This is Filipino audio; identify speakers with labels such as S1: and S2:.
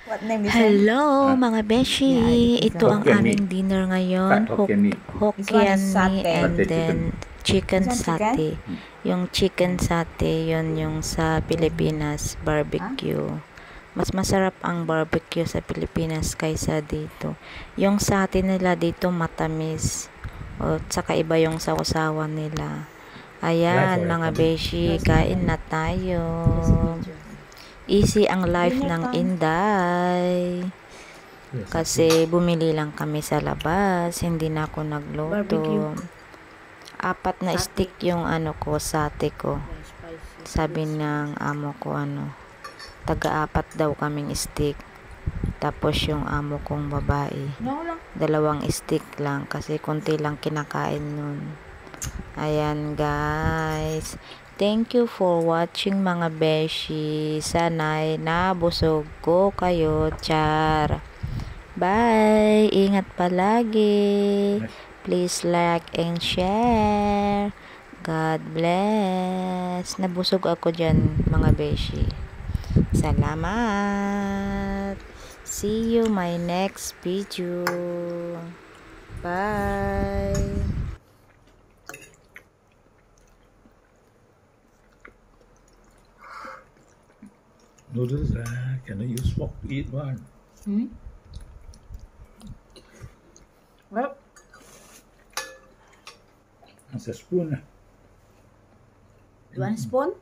S1: What name is it?
S2: Hello mga beshi!
S1: Yeah,
S2: Ito ang
S3: Hokkien
S2: aming
S3: mee.
S2: dinner ngayon.
S3: Fat Hokkien mee.
S1: This one
S2: Hokkien
S1: is
S2: mee
S1: satay.
S2: and
S3: Satay
S2: then chicken
S1: This one chicken?
S2: satay. Yung chicken satay, yun yung sa Pilipinas barbecue. Mas masarap ang barbecue sa Pilipinas kaysa dito. Yung satay nila dito matamis. O saka iba yung sausawan nila. Ayan mga beshi, kain na tayo. Easy ang life ng Inday. Kasi bumili lang kami sa labas, hindi na ako nagluto. Apat na stick yung sate ko. Sabi ng amo ko taga-apat daw kaming stick. Tapos yung amo kong babae, 2 stick lang kasi konti lang kinakain nun. Ayan guys. Thank you for watching mga beshi. Sana'y nabusog ko kayo. Char. Bye. Ingat palagi. Please like and share. God bless. Nabusog ako dyan mga beshi. Salamat. See you my next video. Bye.
S3: Noodles, can I use fork to eat one?
S1: Well,
S3: That's a spoon.
S1: you want a spoon?